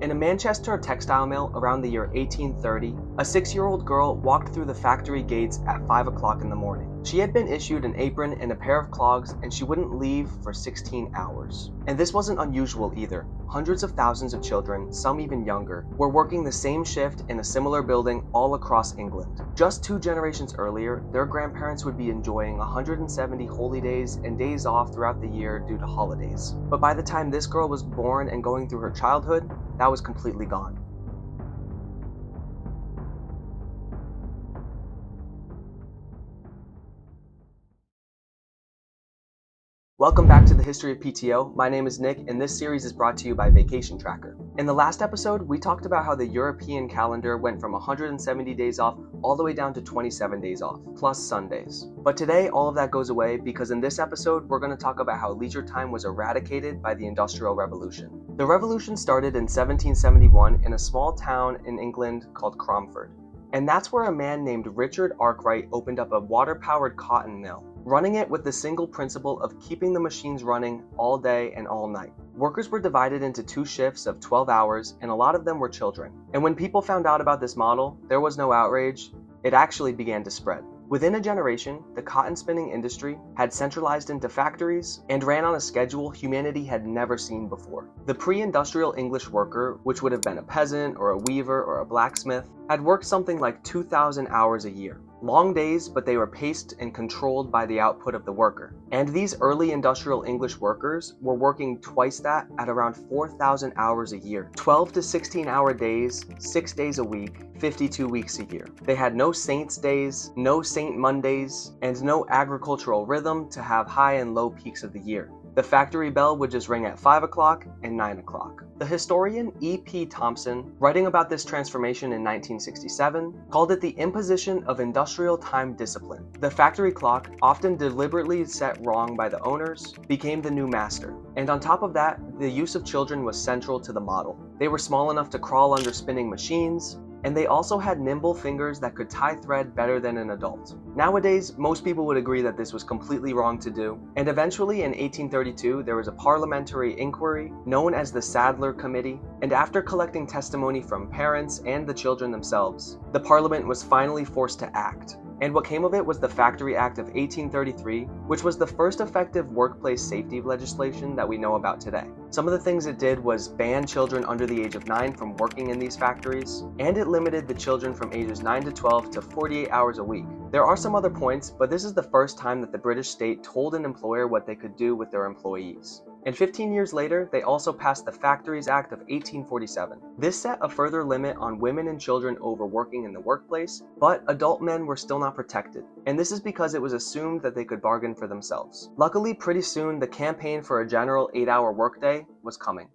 In a Manchester textile mill around the year 1830, a 6-year-old girl walked through the factory gates at 5 o'clock in the morning. She had been issued an apron and a pair of clogs, and she wouldn't leave for 16 hours. And this wasn't unusual either. Hundreds of thousands of children, some even younger, were working the same shift in a similar building all across England. Just 2 generations earlier, their grandparents would be enjoying 170 holy days and days off throughout the year due to holidays. But by the time this girl was born and going through her childhood, that was completely gone. Welcome back to the History of PTO. My name is Nick, and this series is brought to you by Vacation Tracker. In the last episode, we talked about how the European calendar went from 170 days off all the way down to 27 days off, plus Sundays. But today, all of that goes away because in this episode, we're going to talk about how leisure time was eradicated by the Industrial Revolution. The revolution started in 1771 in a small town in England called Cromford. And that's where a man named Richard Arkwright opened up a water-powered cotton mill, running it with the single principle of keeping the machines running all day and all night. Workers were divided into 2 shifts of 12 hours, and a lot of them were children. And when people found out about this model, there was no outrage. It actually began to spread. Within a generation, the cotton spinning industry had centralized into factories and ran on a schedule humanity had never seen before. The pre-industrial English worker, which would have been a peasant or a weaver or a blacksmith, had worked something like 2,000 hours a year. Long days, but they were paced and controlled by the output of the worker. And these early industrial English workers were working twice that at around 4,000 hours a year. 12 to 16 hour days, 6 days a week, 52 weeks a year. They had no Saints days, no Saint Mondays, and no agricultural rhythm to have high and low peaks of the year. The factory bell would just ring at 5 o'clock and 9 o'clock. The historian E.P. Thompson, writing about this transformation in 1967, called it the imposition of industrial time discipline. The factory clock, often deliberately set wrong by the owners, became the new master. And on top of that, the use of children was central to the model. They were small enough to crawl under spinning machines, and they also had nimble fingers that could tie thread better than an adult. Nowadays, most people would agree that this was completely wrong to do, and eventually in 1832 there was a parliamentary inquiry known as the Sadler Committee, and after collecting testimony from parents and the children themselves, the parliament was finally forced to act. And what came of it was the Factory Act of 1833, which was the first effective workplace safety legislation that we know about today. Some of the things it did was ban children under the age of 9 from working in these factories, and it limited the children from ages 9 to 12 to 48 hours a week. There are some other points, but this is the first time that the British state told an employer what they could do with their employees. And 15 years later, they also passed the Factories Act of 1847. This set a further limit on women and children overworking in the workplace, but adult men were still not protected. And this is because it was assumed that they could bargain for themselves. Luckily, pretty soon, the campaign for a general 8-hour workday was coming.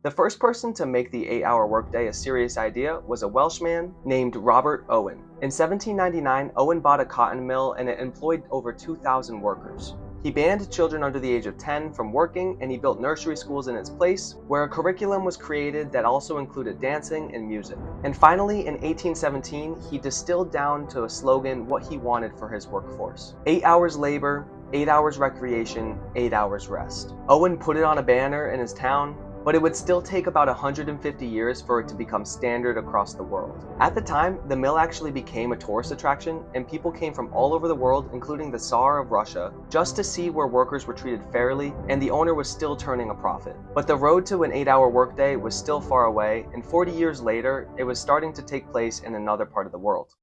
The first person to make the 8-hour workday a serious idea was a Welshman named Robert Owen. In 1799, Owen bought a cotton mill and it employed over 2,000 workers. He banned children under the age of 10 from working, and he built nursery schools in its place, where a curriculum was created that also included dancing and music. And finally, in 1817, he distilled down to a slogan what he wanted for his workforce: 8 hours labor, 8 hours recreation, 8 hours rest. Owen put it on a banner in his town, but it would still take about 150 years for it to become standard across the world. At the time, the mill actually became a tourist attraction, and people came from all over the world, including the Tsar of Russia, just to see where workers were treated fairly, and the owner was still turning a profit. But the road to an 8-hour workday was still far away, and 40 years later, it was starting to take place in another part of the world.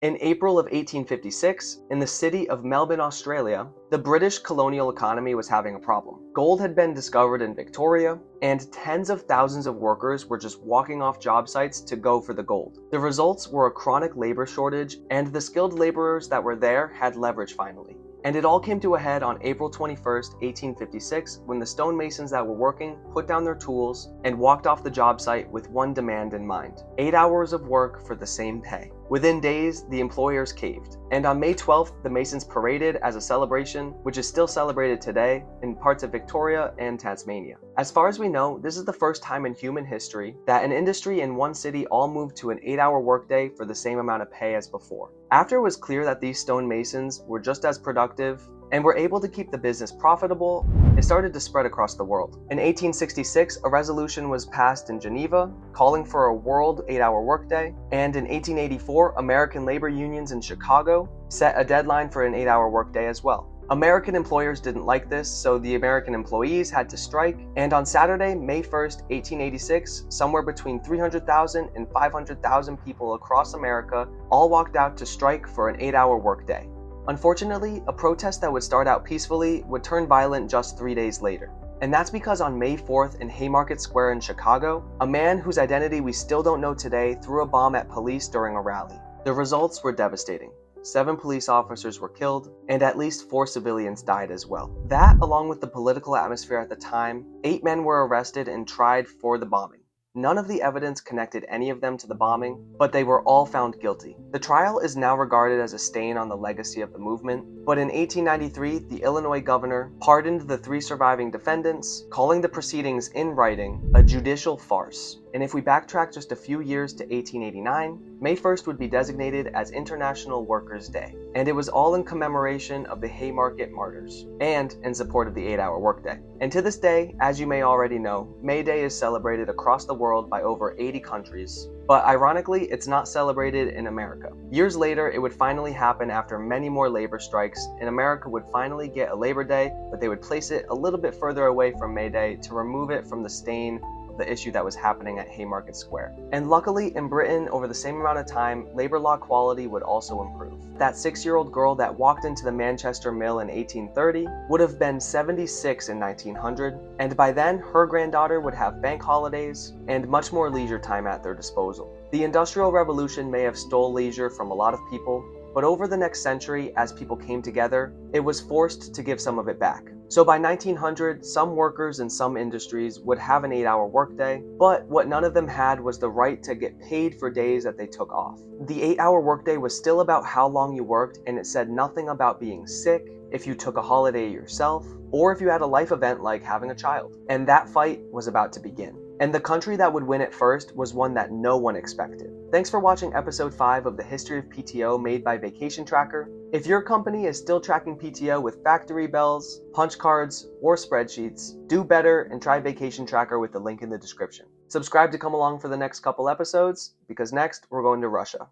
In April of 1856, in the city of Melbourne, Australia, the British colonial economy was having a problem. Gold had been discovered in Victoria, and tens of thousands of workers were just walking off job sites to go for the gold. The results were a chronic labor shortage, and the skilled laborers that were there had leverage finally. And it all came to a head on April 21st, 1856, when the stonemasons that were working put down their tools and walked off the job site with one demand in mind: 8 hours of work for the same pay. Within days, the employers caved, and on May 12th, the Masons paraded as a celebration, which is still celebrated today in parts of Victoria and Tasmania. As far as we know, this is the first time in human history that an industry in one city all moved to an 8-hour workday for the same amount of pay as before. After it was clear that these stonemasons were just as productive and were able to keep the business profitable, it started to spread across the world. In 1866, a resolution was passed in Geneva calling for a world 8-hour workday, and in 1884, American labor unions in Chicago set a deadline for an 8-hour workday as well. American employers didn't like this, so the American employees had to strike, and on Saturday, May 1st, 1886, somewhere between 300,000 and 500,000 people across America all walked out to strike for an 8-hour workday. Unfortunately, a protest that would start out peacefully would turn violent just 3 days later. And that's because on May 4th in Haymarket Square in Chicago, a man whose identity we still don't know today threw a bomb at police during a rally. The results were devastating. 7 police officers were killed, and at least 4 civilians died as well. That, along with the political atmosphere at the time, 8 men were arrested and tried for the bombing. None of the evidence connected any of them to the bombing, but they were all found guilty. The trial is now regarded as a stain on the legacy of the movement, but in 1893, the Illinois governor pardoned the 3 surviving defendants, calling the proceedings in writing a judicial farce. And if we backtrack just a few years to 1889, May 1st would be designated as International Workers' Day, and it was all in commemoration of the Haymarket martyrs, and in support of the 8-hour workday. And to this day, as you may already know, May Day is celebrated across the world by over 80 countries, but ironically, it's not celebrated in America. Years later, it would finally happen after many more labor strikes, and America would finally get a Labor Day, but they would place it a little bit further away from May Day to remove it from the stain the issue that was happening at Haymarket Square. And luckily, in Britain, over the same amount of time, labor law quality would also improve. That 6-year-old girl that walked into the Manchester Mill in 1830 would have been 76 in 1900, and by then, her granddaughter would have bank holidays and much more leisure time at their disposal. The Industrial Revolution may have stole leisure from a lot of people, but over the next century, as people came together, it was forced to give some of it back. So by 1900, some workers in some industries would have an 8-hour workday, but what none of them had was the right to get paid for days that they took off. The 8-hour workday was still about how long you worked, and it said nothing about being sick, if you took a holiday yourself, or if you had a life event like having a child. And that fight was about to begin. And the country that would win it first was one that no one expected. Thanks for watching episode 5 of the History of PTO made by Vacation Tracker. If your company is still tracking PTO with factory bells, punch cards, or spreadsheets, do better and try Vacation Tracker with the link in the description. Subscribe to come along for the next couple episodes, because next we're going to Russia.